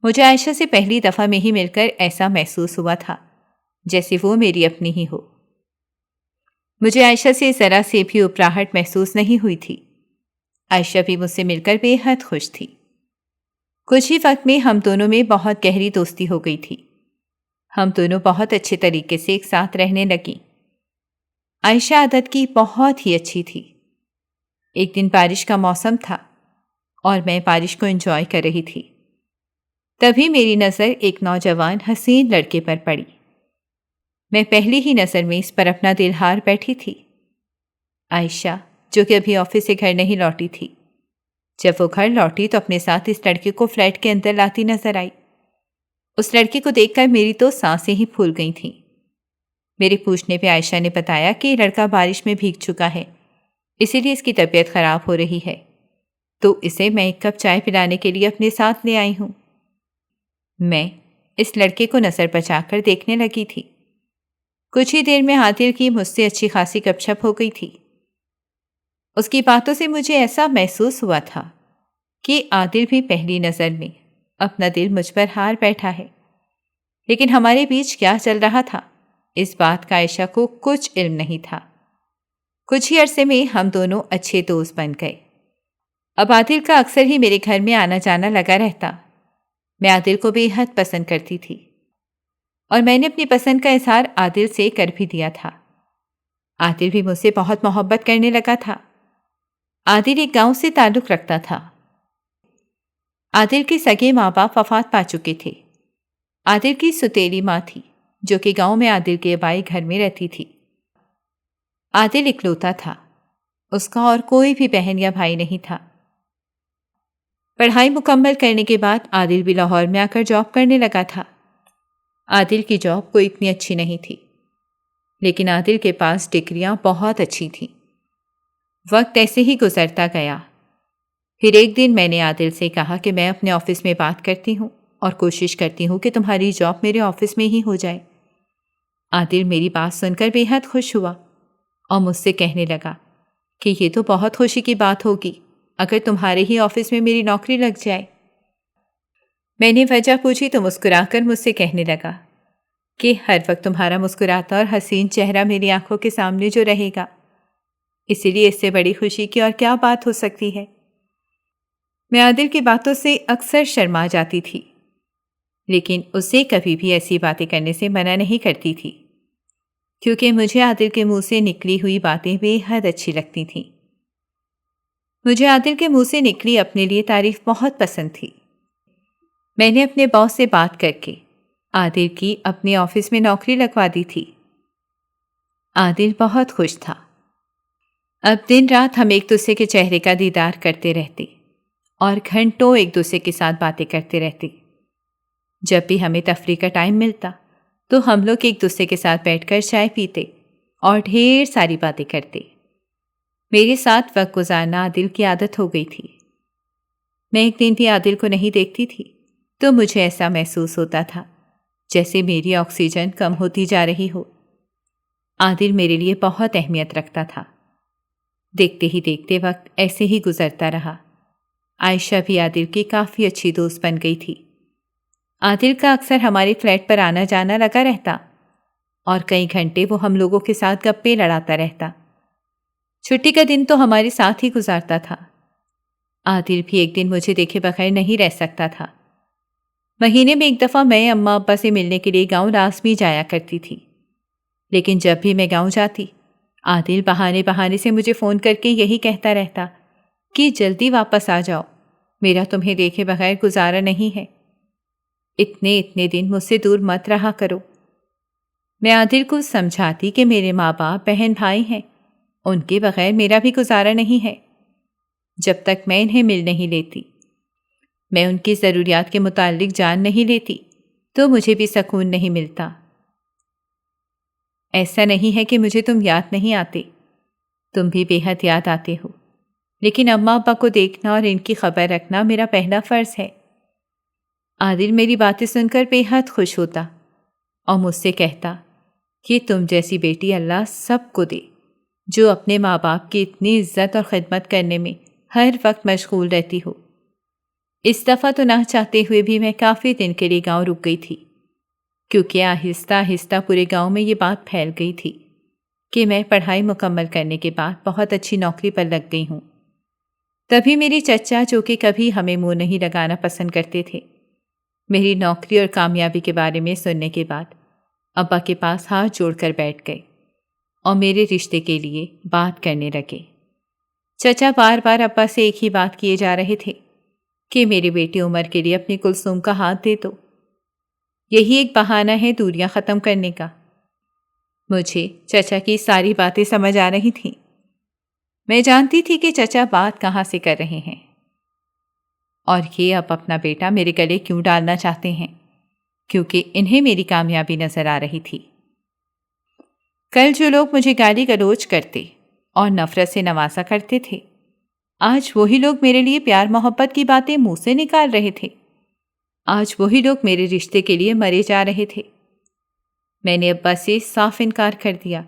مجھے عائشہ سے پہلی دفعہ میں ہی مل کر ایسا محسوس ہوا تھا جیسے وہ میری اپنی ہی ہو۔ مجھے عائشہ سے ذرا سے بھی اپراہٹ محسوس نہیں ہوئی تھی۔ عائشہ بھی مجھ سے مل کر بے حد خوش تھی۔ کچھ ہی وقت میں ہم دونوں میں بہت گہری دوستی ہو گئی تھی۔ ہم دونوں بہت اچھے طریقے سے ایک ساتھ رہنے لگیں۔ عائشہ عادت کی بہت ہی اچھی تھی۔ ایک دن بارش کا موسم تھا اور میں بارش کو انجوائے کر رہی تھی۔ تبھی میری نظر ایک نوجوان حسین لڑکے پر پڑی۔ میں پہلی ہی نظر میں اس پر اپنا دل ہار بیٹھی تھی۔ عائشہ، جو کہ ابھی آفس سے گھر نہیں لوٹی تھی، جب وہ گھر لوٹی تو اپنے ساتھ اس لڑکے کو فلیٹ کے اندر لاتی نظر آئی۔ اس لڑکے کو دیکھ کر میری تو سانسیں ہی پھول گئی تھیں۔ میرے پوچھنے پہ عائشہ نے بتایا کہ یہ لڑکا بارش میں بھیگ چکا ہے، اسی لیے اس کی طبیعت خراب ہو رہی ہے، تو اسے میں ایک کپ چائے پلانے کے لیے اپنے ساتھ لے آئی ہوں۔ میں اس لڑکے کو نظر بچا کر دیکھنے لگی تھی۔ کچھ ہی دیر میں عادل کی مجھ سے اچھی خاصی گپ شپ ہو گئی تھی۔ اس کی باتوں سے مجھے ایسا محسوس ہوا تھا کہ عادل بھی پہلی نظر میں اپنا دل مجھ پر ہار بیٹھا ہے، لیکن ہمارے بیچ کیا چل رہا تھا اس بات کا عائشہ کو کچھ علم نہیں تھا۔ کچھ ہی عرصے میں ہم دونوں اچھے دوست بن گئے۔ اب عادل کا اکثر ہی میرے گھر میں آنا جانا لگا رہتا۔ میں عادل کو بے حد پسند کرتی تھی اور میں نے اپنی پسند کا اظہار عادل سے کر بھی دیا تھا۔ عادل بھی مجھ سے بہت محبت کرنے لگا تھا۔ عادل ایک گاؤں سے تعلق رکھتا تھا۔ عادل کے سگے ماں باپ وفات پا چکے تھے۔ عادل کی سوتیلی ماں تھی جو کہ گاؤں میں عادل کے آبائی گھر میں رہتی تھی۔ عادل اکلوتا تھا، اس کا اور کوئی بھی بہن یا بھائی نہیں تھا۔ پڑھائی مکمل کرنے کے بعد عادل بھی لاہور میں آ کر جاب کرنے لگا تھا۔ عادل کی جاب کوئی اتنی اچھی نہیں تھی، لیکن عادل کے پاس ڈگریاں بہت اچھی تھیں۔ وقت ایسے ہی گزرتا گیا۔ پھر ایک دن میں نے عادل سے کہا کہ میں اپنے آفس میں بات کرتی ہوں اور کوشش کرتی ہوں کہ تمہاری جاب میرے آفس میں ہی ہو جائے۔ عادل میری بات سن کر بے حد خوش ہوا اور مجھ سے کہنے لگا کہ یہ تو بہت خوشی کی بات ہوگی اگر تمہارے ہی آفس میں میری نوکری لگ جائے۔ میں نے وجہ پوچھی تو مسکرا کر مجھ سے کہنے لگا کہ ہر وقت تمہارا مسکراتا اور حسین چہرہ میری آنکھوں کے سامنے جو رہے گا، اسی لیے اس سے بڑی خوشی کی اور کیا بات ہو سکتی ہے۔ میں عادل کی باتوں سے اکثر شرما جاتی تھی، لیکن اسے کبھی بھی ایسی باتیں کرنے سے منع نہیں کرتی تھی، کیونکہ مجھے عادل کے منہ سے نکلی ہوئی باتیں بے حد اچھی لگتی تھیں۔ مجھے عادل کے منہ سے نکلی اپنے لیے تعریف بہت پسند تھی۔ میں نے اپنے باس سے بات کر کے عادل کی اپنے آفس میں نوکری لگوا دی تھی۔ عادل بہت خوش تھا۔ اب دن رات ہم ایک دوسرے کے چہرے کا دیدار کرتے رہتے اور گھنٹوں ایک دوسرے کے ساتھ باتیں کرتے رہتے۔ جب بھی ہمیں تفریح کا ٹائم ملتا تو ہم لوگ ایک دوسرے کے ساتھ بیٹھ کر چائے پیتے اور ڈھیر ساری باتیں کرتے۔ میرے ساتھ وقت گزارنا عادل کی عادت ہو گئی تھی۔ میں ایک دن بھی عادل کو نہیں دیکھتی تھی تو مجھے ایسا محسوس ہوتا تھا جیسے میری آکسیجن کم ہوتی جا رہی ہو۔ عادل میرے لیے بہت اہمیت رکھتا تھا۔ دیکھتے ہی دیکھتے وقت ایسے ہی گزرتا رہا۔ عائشہ بھی عادل کی کافی اچھی دوست بن گئی تھی۔ عادل کا اکثر ہمارے فلیٹ پر آنا جانا لگا رہتا اور کئی گھنٹے وہ ہم لوگوں کے ساتھ گپے لڑاتا رہتا۔ چھٹی کا دن تو ہمارے ساتھ ہی گزارتا تھا۔ عادل بھی ایک دن مجھے دیکھے بغیر نہیں رہ سکتا تھا۔ مہینے میں ایک دفعہ میں اماں ابا سے ملنے کے لیے گاؤں لازمی جایا کرتی تھی، لیکن جب بھی میں گاؤں جاتی عادل بہانے سے مجھے فون کر کے یہی کہتا رہتا کہ جلدی واپس آ جاؤ، میرا تمہیں دیکھے بغیر گزارا نہیں ہے، اتنے دن مجھ سے دور مت رہا کرو۔ میں عادل کو سمجھاتی کہ میرے ماں باپ بہن بھائی ہیں، ان کے بغیر میرا بھی گزارا نہیں ہے۔ جب تک میں انہیں مل نہیں لیتی، میں ان کی ضروریات کے متعلق جان نہیں لیتی تو مجھے بھی سکون نہیں ملتا۔ ایسا نہیں ہے کہ مجھے تم یاد نہیں آتے، تم بھی بے حد یاد آتے ہو، لیکن اماں ابا کو دیکھنا اور ان کی خبر رکھنا میرا پہلا فرض ہے۔ عادل میری باتیں سن کر بے حد خوش ہوتا اور مجھ سے کہتا کہ تم جیسی بیٹی اللہ سب کو دے جو اپنے ماں باپ کی اتنی عزت اور خدمت کرنے میں ہر وقت مشغول رہتی ہو۔ اس دفعہ تو نہ چاہتے ہوئے بھی میں کافی دن کے لیے گاؤں رک گئی تھی، کیونکہ آہستہ آہستہ پورے گاؤں میں یہ بات پھیل گئی تھی کہ میں پڑھائی مکمل کرنے کے بعد بہت اچھی نوکری پر لگ گئی ہوں۔ تبھی میری چچا، جو کہ کبھی ہمیں منہ نہیں لگانا پسند کرتے تھے، میری نوکری اور کامیابی کے بارے میں سننے کے بعد ابا کے پاس ہاتھ جوڑ کر بیٹھ گئے اور میرے رشتے کے لیے بات کرنے لگے۔ چچا بار بار ابا سے ایک ہی بات کیے جا رہے تھے کہ میری بیٹی عمر کے لیے اپنی کلثوم کا ہاتھ دے دو۔ یہی ایک بہانہ ہے دوریاں ختم کرنے کا۔ مجھے چچا کی ساری باتیں سمجھ آ رہی تھیں۔ میں جانتی تھی کہ چچا بات کہاں سے کر رہے ہیں اور یہ اب اپنا بیٹا میرے گلے کیوں ڈالنا چاہتے ہیں، کیونکہ انہیں میری کامیابی نظر آ رہی تھی۔ کل جو لوگ مجھے گالی گلوچ کرتے اور نفرت سے نوازا کرتے تھے، آج وہی لوگ میرے لیے پیار محبت کی باتیں منہ سے نکال رہے تھے۔ آج وہی لوگ میرے رشتے کے لیے مرے جا رہے تھے۔ میں نے ابا سے صاف انکار کر دیا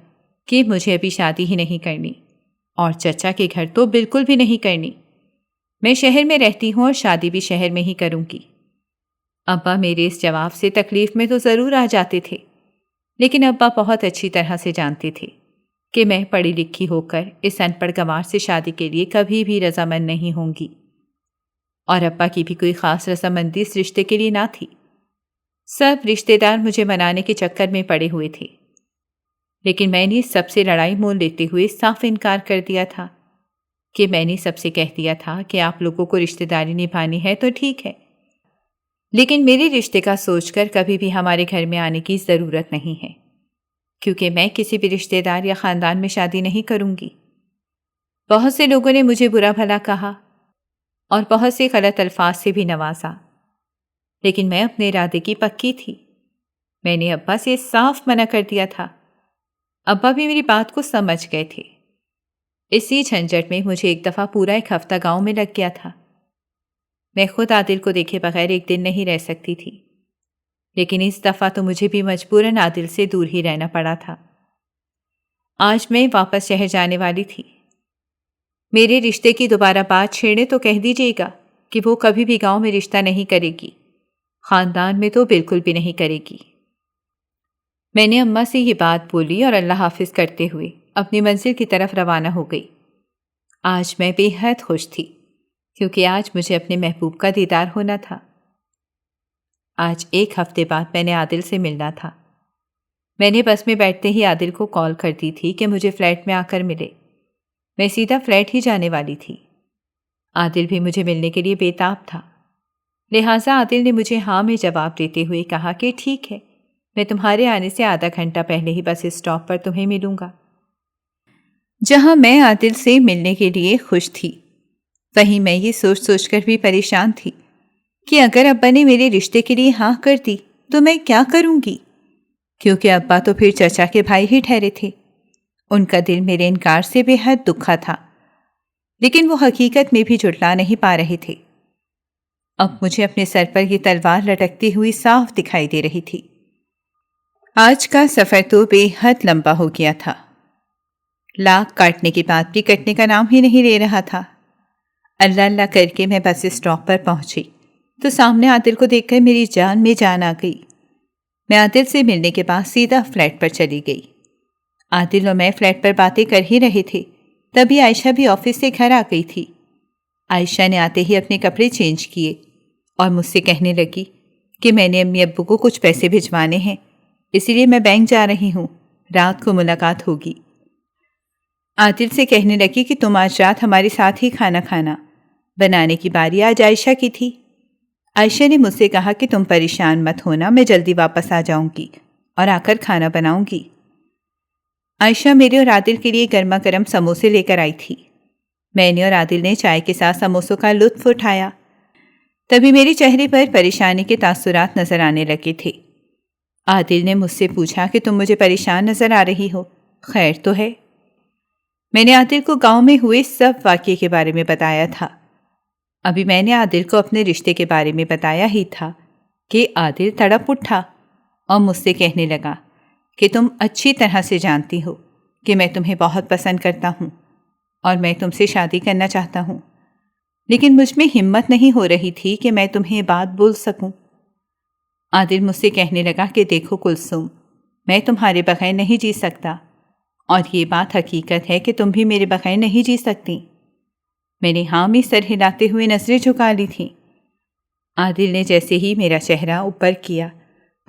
کہ مجھے ابھی شادی ہی نہیں کرنی اور چچا کے گھر تو بالکل بھی نہیں کرنی۔ میں شہر میں رہتی ہوں اور شادی بھی شہر میں ہی کروں گی۔ ابا میرے اس جواب سے تکلیف میں تو ضرور آ جاتے تھے، لیکن ابا بہت اچھی طرح سے جانتے تھے کہ میں پڑھی لکھی ہو کر اس ان پڑھ گنوار سے شادی کے لیے کبھی بھی رضامند نہیں ہوں گی، اور ابا کی بھی کوئی خاص رضامندی اس رشتے کے لیے نہ تھی۔ سب رشتے دار مجھے منانے کے چکر میں پڑے ہوئے تھے، لیکن میں نے سب سے لڑائی مول لیتے ہوئے صاف انکار کر دیا تھا کہ میں نے سب سے کہہ دیا تھا کہ آپ لوگوں کو رشتے داری نبھانی ہے تو ٹھیک ہے، لیکن میرے رشتے کا سوچ کر کبھی بھی ہمارے گھر میں آنے کی ضرورت نہیں ہے، کیونکہ میں کسی بھی رشتے دار یا خاندان میں شادی نہیں کروں گی۔ بہت سے لوگوں نے مجھے برا بھلا کہا اور بہت سے غلط الفاظ سے بھی نوازا، لیکن میں اپنے ارادے کی پکی تھی۔ میں نے ابا سے صاف منع کر دیا تھا۔ ابا بھی میری بات کو سمجھ گئے تھے۔ اسی جھنجٹ میں مجھے ایک دفعہ پورا ایک ہفتہ گاؤں میں لگ گیا تھا۔ میں خود عادل کو دیکھے بغیر ایک دن نہیں رہ سکتی تھی، لیکن اس دفعہ تو مجھے بھی مجبوراً عادل سے دور ہی رہنا پڑا تھا۔ آج میں واپس شہر جانے والی تھی۔ میرے رشتے کی دوبارہ بات چھیڑے تو کہہ دیجیے گا کہ وہ کبھی بھی گاؤں میں رشتہ نہیں کرے گی، خاندان میں تو بالکل بھی نہیں کرے گی۔ میں نے اماں سے یہ بات بولی اور اللہ حافظ کرتے ہوئے اپنی منزل کی طرف روانہ ہو گئی۔ آج میں بے حد خوش تھی، کیونکہ آج مجھے اپنے محبوب کا دیدار ہونا تھا۔ آج 1 ہفتے بعد میں نے عادل سے ملنا تھا۔ میں نے بس میں بیٹھتے ہی عادل کو کال کر دی تھی کہ مجھے فلیٹ میں آ کر ملے۔ میں سیدھا فلیٹ ہی جانے والی تھی۔ عادل بھی مجھے ملنے کے لیے بےتاب تھا، لہٰذا عادل نے مجھے ہاں میں جواب دیتے ہوئے کہا کہ ٹھیک ہے، میں تمہارے آنے سے آدھا گھنٹہ پہلے ہی بس اسٹاپ پر تمہیں ملوں گا۔ جہاں میں عادل سے ملنے کے لیے خوش تھی، وہیں میں یہ سوچ سوچ کر بھی پریشان تھی کہ اگر ابا نے میرے رشتے کے لیے ہاں کر دی تو میں کیا کروں گی، کیونکہ ابا تو پھر چچا کے بھائی ہی ٹھہرے تھے۔ ان کا دل میرے انکار سے بے حد دکھا تھا، لیکن وہ حقیقت میں بھی جھٹلا نہیں پا رہے تھے۔ اب مجھے اپنے سر پر یہ تلوار لٹکتی ہوئی صاف دکھائی دے رہی تھی۔ آج کا سفر تو بے حد لمبا ہو گیا تھا۔ لاکھ کاٹنے کے بعد بھی کٹنے کا نام ہی نہیں لے رہا تھا۔ اللہ اللہ کر کے میں بس اسٹاپ پر پہنچی تو سامنے عادل کو دیکھ کر میری جان میں جان آ گئی۔ میں عادل سے ملنے کے بعد سیدھا فلیٹ پر چلی گئی۔ عادل اور میں فلیٹ پر باتیں کر ہی رہے تھے، تبھی عائشہ بھی آفس سے گھر آ گئی تھی۔ عائشہ نے آتے ہی اپنے کپڑے چینج کیے اور مجھ سے کہنے لگی کہ میں نے امی ابو کو کچھ پیسے بھجوانے ہیں، اسی لیے میں بینک جا رہی ہوں، رات کو ملاقات ہوگی۔ عادل سے کہنے لگی کہ تم آج رات ہمارے ساتھ ہی کھانا کھانا۔ بنانے کی باری آج عائشہ کی تھی۔ عائشہ نے مجھ سے کہا کہ تم پریشان مت ہونا، میں جلدی واپس آ جاؤں گی اور آ کر کھانا بناؤں گی۔ عائشہ میرے اور عادل کے لیے گرما گرم سموسے لے کر آئی تھی۔ میں نے اور عادل نے چائے کے ساتھ سموسوں کا لطف اٹھایا۔ تبھی میرے چہرے پر پریشانی کے تاثرات نظر آنے لگے تھے۔ عادل نے مجھ سے پوچھا کہ تم مجھے پریشان نظر آ رہی ہو، خیر تو ہے؟ میں نے عادل کو گاؤں میں ہوئے سب واقعے کے بارے میں بتایا تھا۔ ابھی میں نے عادل کو اپنے رشتے کے بارے میں بتایا ہی تھا کہ عادل تڑپ اٹھا اور مجھ سے کہنے لگا کہ تم اچھی طرح سے جانتی ہو کہ میں تمہیں بہت پسند کرتا ہوں اور میں تم سے شادی کرنا چاہتا ہوں، لیکن مجھ میں ہمت نہیں ہو رہی تھی کہ میں تمہیں بات بول سکوں۔ عادل مجھ سے کہنے لگا کہ دیکھو کلثوم، میں تمہارے بغیر نہیں جی سکتا، اور یہ بات حقیقت ہے کہ تم بھی میرے بغیر نہیں جی سکتی۔ میں نے ہاں میں سر ہلاتے ہوئے نظریں جھکا لی تھیں۔ عادل نے جیسے ہی میرا چہرہ اوپر کیا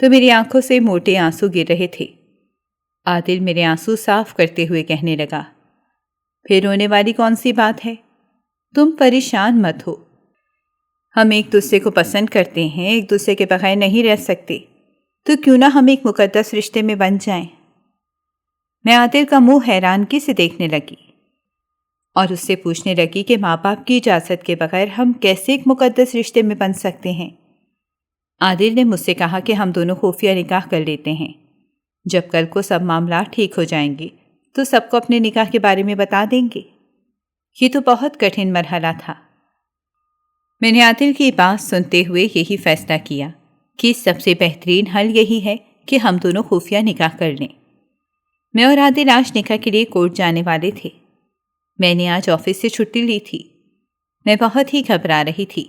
تو میری آنکھوں سے موٹے آنسو گر رہے تھے۔ عادل میرے آنسو صاف کرتے ہوئے کہنے لگا، پھر رونے والی کون سی بات ہے؟ تم پریشان مت ہو، ہم ایک دوسرے کو پسند کرتے ہیں، ایک دوسرے کے بغیر نہیں رہ سکتے، تو کیوں نہ ہم ایک مقدس رشتے میں بن جائیں۔ میں عادل کا منہ حیرانگی سے دیکھنے لگی اور اس سے پوچھنے لگی کہ ماں باپ کی اجازت کے بغیر ہم کیسے ایک مقدس رشتے میں بن سکتے ہیں؟ عادل نے مجھ سے کہا کہ ہم دونوں خفیہ نکاح کر لیتے ہیں، جب کل کو سب معاملات ٹھیک ہو جائیں گے تو سب کو اپنے نکاح کے بارے میں بتا دیں گے۔ یہ تو بہت کٹھن مرحلہ تھا۔ میں نے عادل کی بات سنتے ہوئے یہی فیصلہ کیا کہ سب سے بہترین حل یہی ہے کہ ہم دونوں خفیہ نکاح کر لیں۔ میں اور عادل آج نکاح کے لیے کورٹ جانے والے تھے۔ میں نے آج آفس سے چھٹی لی تھی۔ میں بہت ہی گھبرا رہی تھی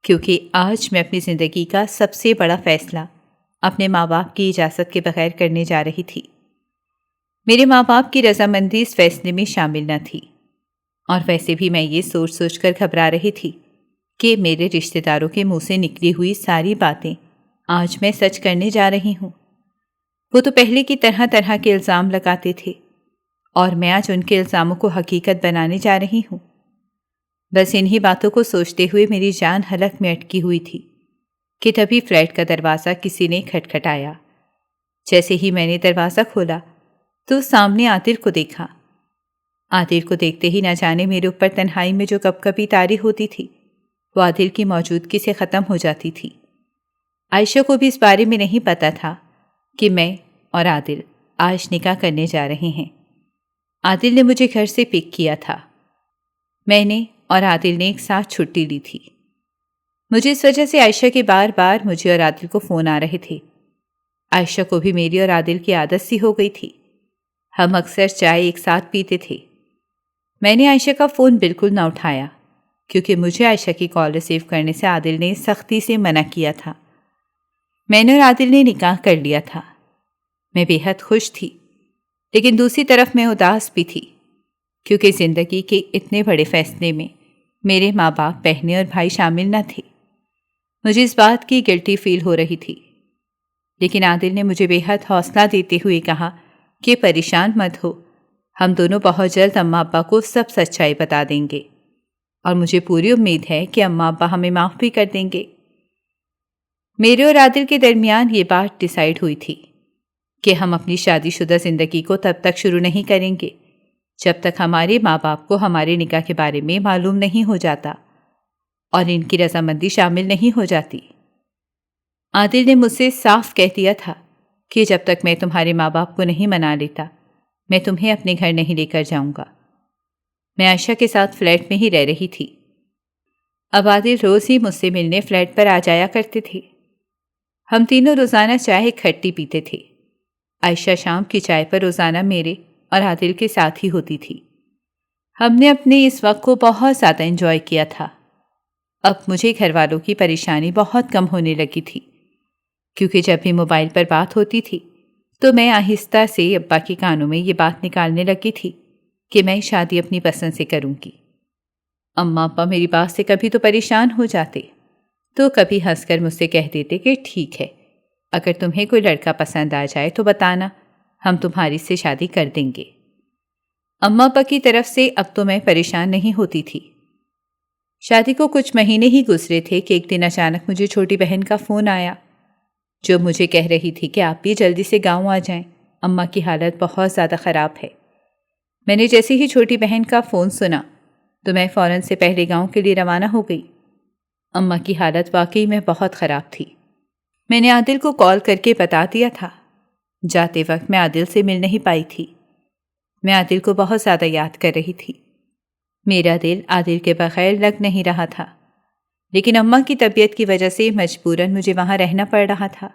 کیونکہ آج میں اپنی زندگی کا سب سے بڑا فیصلہ اپنے ماں باپ کی اجازت کے بغیر کرنے جا رہی تھی۔ میرے ماں باپ کی رضامندی اس فیصلے میں شامل نہ تھی، اور ویسے بھی میں یہ سوچ سوچ کر گھبرا رہی تھی کہ میرے رشتہ داروں کے منہ سے نکلی ہوئی ساری باتیں آج میں سچ کرنے جا رہی ہوں۔ وہ تو پہلے کی طرح طرح کے الزام لگاتے تھے، اور میں آج ان کے الزاموں کو حقیقت بنانے جا رہی ہوں۔ بس انہی باتوں کو سوچتے ہوئے میری جان حلق میں اٹکی ہوئی تھی کہ تبھی فلیٹ کا دروازہ کسی نے کھٹکھٹایا۔ جیسے ہی میں نے دروازہ کھولا تو سامنے عادل کو دیکھا۔ عادل کو دیکھتے ہی نہ جانے میرے اوپر تنہائی میں جو کب کبھی طاری ہوتی تھی وہ عادل کی موجودگی سے ختم ہو جاتی تھی۔ عائشہ کو بھی اس بارے میں نہیں پتا تھا کہ میں اور عادل آج نکاح کرنے جا رہے ہیں۔ عادل نے مجھے گھر سے پک کیا تھا۔ میں نے اور عادل نے ایک ساتھ چھٹی لی تھی۔ مجھے اس وجہ سے عائشہ کے بار بار مجھے اور عادل کو فون آ رہے تھے۔ عائشہ کو بھی میری اور عادل کی عادت سی ہو گئی تھی۔ ہم اکثر چائے ایک ساتھ پیتے تھے۔ میں نے عائشہ کا فون بالکل نہ اٹھایا کیونکہ مجھے عائشہ کی کال ریسیو کرنے سے عادل نے سختی سے منع کیا تھا۔ میں نے اور عادل نے نکاح کر لیا تھا۔ میں بے حد خوش تھی، لیکن دوسری طرف میں اداس بھی تھی کیونکہ زندگی کے اتنے بڑے فیصلے میں میرے ماں باپ، بہنیں اور بھائی شامل نہ تھے۔ مجھے اس بات کی گلٹی فیل ہو رہی تھی، لیکن عادل نے مجھے بے حد حوصلہ دیتے ہوئے کہا کہ پریشان مت ہو، ہم دونوں بہت جلد اماں ابا کو سب سچائی بتا دیں گے، اور مجھے پوری امید ہے کہ اماں ابا ہمیں معاف بھی کر دیں گے۔ میرے اور عادل کے درمیان یہ بات ڈیسائیڈ ہوئی تھی کہ ہم اپنی شادی شدہ زندگی کو تب تک شروع نہیں کریں گے جب تک ہمارے ماں باپ کو ہمارے نکاح کے بارے میں معلوم نہیں ہو جاتا اور ان کی رضامندی شامل نہیں ہو جاتی۔ عادل نے مجھ سے صاف کہہ دیا تھا کہ جب تک میں تمہارے ماں باپ کو نہیں منا لیتا میں تمہیں اپنے گھر نہیں لے کر جاؤں گا۔ میں عائشہ کے ساتھ فلیٹ میں ہی رہ رہی تھی۔ اب عادل روز ہی مجھ سے ملنے فلیٹ پر آ جایا کرتے تھے۔ ہم تینوں روزانہ چائے اکٹھی پیتے تھے۔ عائشہ شام کی چائے پر روزانہ میرے اور عادل کے ساتھ ہی ہوتی تھی۔ ہم نے اپنے اس وقت کو بہت زیادہ انجوائے کیا تھا۔ اب مجھے گھر والوں کی پریشانی بہت کم ہونے لگی تھی، کیونکہ جب بھی موبائل پر بات ہوتی تھی تو میں آہستہ سے ابا کے کانوں میں یہ بات نکالنے لگی تھی کہ میں شادی اپنی پسند سے کروں گی۔ اماں ابا میری بات سے کبھی تو پریشان ہو جاتے، تو کبھی ہنس کر مجھ سے کہہ دیتے کہ ٹھیک ہے، اگر تمہیں کوئی لڑکا پسند آ جائے تو بتانا، ہم تمہاری سے شادی کر دیں گے۔ اماں ابا کی طرف سے اب تو میں پریشان نہیں ہوتی تھی۔ شادی کو کچھ مہینے ہی گزرے تھے کہ ایک دن اچانک مجھے چھوٹی بہن کا فون آیا، جو مجھے کہہ رہی تھی کہ آپ بھی جلدی سے گاؤں آ جائیں، اماں کی حالت بہت زیادہ خراب ہے۔ میں نے جیسے ہی چھوٹی بہن کا فون سنا تو میں فوراً سے پہلے گاؤں کے لیے روانہ ہو گئی۔ اماں کی حالت واقعی میں بہت خراب تھی۔ میں نے عادل کو کال کر کے بتا دیا تھا۔ جاتے وقت میں عادل سے مل نہیں پائی تھی۔ میں عادل کو بہت زیادہ یاد کر رہی تھی۔ میرا دل عادل کے بغیر لگ نہیں رہا تھا، لیکن اماں کی طبیعت کی وجہ سے مجبوراً مجھے وہاں رہنا پڑ رہا تھا۔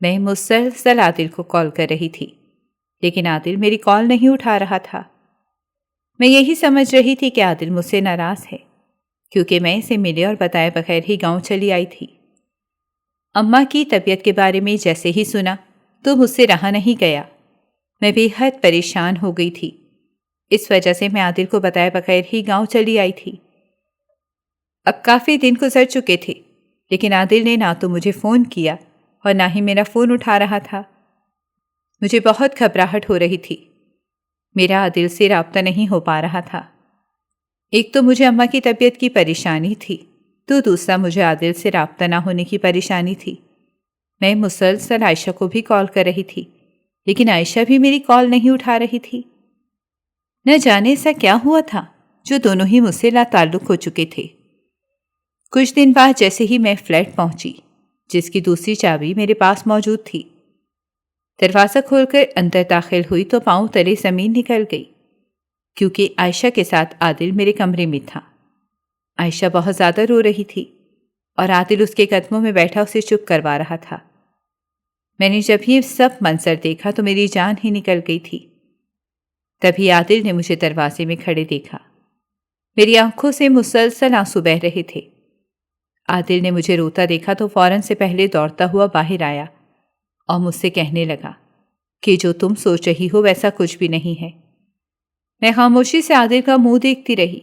میں مسلسل عادل کو کال کر رہی تھی، لیکن عادل میری کال نہیں اٹھا رہا تھا۔ میں یہی سمجھ رہی تھی کہ عادل مجھ سے ناراض ہے، کیونکہ میں اسے ملے اور بتائے بغیر ہی گاؤں چلی آئی تھی۔ اماں کی طبیعت کے بارے میں جیسے ہی سنا تو مجھ سے رہا نہیں گیا۔ میں بے حد پریشان ہو گئی تھی، اس وجہ سے میں عادل کو بتائے بغیر ہی گاؤں چلی آئی تھی۔ اب کافی دن گزر چکے تھے، لیکن عادل نے نہ تو مجھے فون کیا اور نہ ہی میرا فون اٹھا رہا تھا۔ مجھے بہت گھبراہٹ ہو رہی تھی۔ میرا عادل سے رابطہ نہیں ہو پا رہا تھا۔ ایک تو مجھے اماں کی طبیعت کی پریشانی تھی، تو دوسرا مجھے عادل سے رابطہ نہ ہونے کی پریشانی تھی۔ میں مسلسل عائشہ کو بھی کال کر رہی تھی، لیکن عائشہ بھی میری کال نہیں اٹھا رہی تھی۔ نہ جانے ایسا کیا ہوا تھا جو دونوں ہی مجھ سے لا تعلق ہو چکے تھے۔ کچھ دن بعد جیسے ہی میں فلیٹ پہنچی، جس کی دوسری چابی میرے پاس موجود تھی، دروازہ کھول کر اندر داخل ہوئی تو پاؤں تلے زمین نکل گئی، کیونکہ عائشہ کے ساتھ عادل میرے کمرے میں تھا۔ عائشہ بہت زیادہ رو رہی تھی اور عادل اس کے قدموں میں بیٹھا اسے چپ کروا رہا تھا۔ میں نے جب یہ سب منظر دیکھا تو میری جان ہی نکل گئی تھی۔ تبھی عادل نے مجھے دروازے میں کھڑے دیکھا۔ میری آنکھوں سے مسلسل آنسو بہہ رہے تھے۔ عادل نے مجھے روتا دیکھا تو فوراً سے پہلے دوڑتا ہوا باہر آیا اور مجھ سے کہنے لگا کہ جو تم سوچ رہی ہو ویسا کچھ بھی نہیں ہے۔ میں خاموشی سے عادل کا منہ دیکھتی رہی۔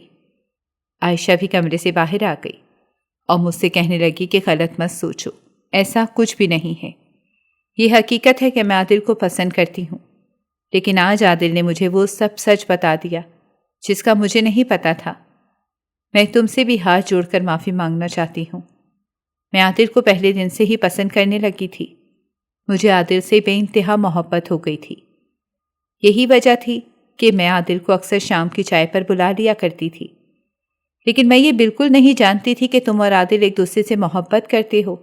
عائشہ بھی کمرے سے باہر آ گئی اور مجھ سے کہنے لگی کہ غلط مت سوچو، ایسا کچھ بھی نہیں ہے۔ یہ حقیقت ہے کہ میں عادل کو پسند کرتی ہوں، لیکن آج عادل نے مجھے وہ سب سچ بتا دیا جس کا مجھے نہیں پتا تھا۔ میں تم سے بھی ہاتھ جوڑ کر معافی مانگنا چاہتی ہوں۔ میں عادل کو پہلے دن سے ہی پسند کرنے لگی تھی۔ مجھے عادل سے بے انتہا محبت ہو گئی تھی۔ یہی وجہ تھی کہ میں عادل کو اکثر شام کی چائے پر بلا لیا کرتی تھی، لیکن میں یہ بالکل نہیں جانتی تھی کہ تم اور عادل ایک دوسرے سے محبت کرتے ہو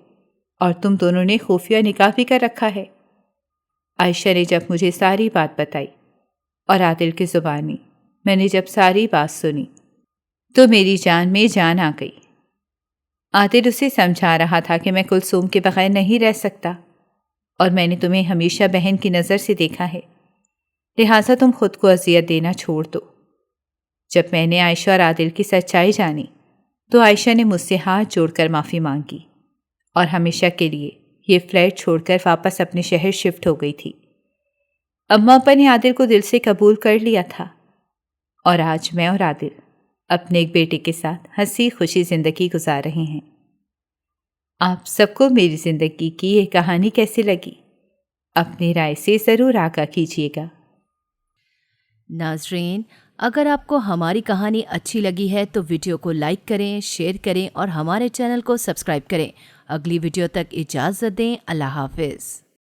اور تم دونوں نے خفیہ نکاح بھی کر رکھا ہے۔ عائشہ نے جب مجھے ساری بات بتائی اور عادل کی زبانی میں نے جب ساری بات سنی تو میری جان میں جان آ گئی۔ عادل اسے سمجھا رہا تھا کہ میں کلثوم کے بغیر نہیں رہ سکتا اور میں نے تمہیں ہمیشہ بہن کی نظر سے دیکھا ہے، لہٰذا تم خود کو اذیت دینا چھوڑ دو۔ جب میں نے عائشہ اور عادل کی سچائی جانی تو عائشہ نے مجھ سے ہاتھ جوڑ کر معافی مانگی اور ہمیشہ کے لیے یہ فلیٹ چھوڑ کر واپس اپنے شہر شفٹ ہو گئی تھی۔ اماں ابا نے عادل کو دل سے قبول کر لیا تھا اور آج میں اور عادل اپنے ایک بیٹے کے ساتھ ہنسی خوشی زندگی گزار رہے ہیں۔ آپ سب کو میری زندگی کی یہ کہانی کیسی لگی؟ اپنی رائے سے ضرور آگاہ کیجیے گا۔ ناظرین، اگر آپ کو ہماری کہانی اچھی لگی ہے تو ویڈیو کو لائک کریں، شیئر کریں اور ہمارے چینل کو سبسکرائب کریں۔ اگلی ویڈیو تک اجازت دیں۔ اللہ حافظ۔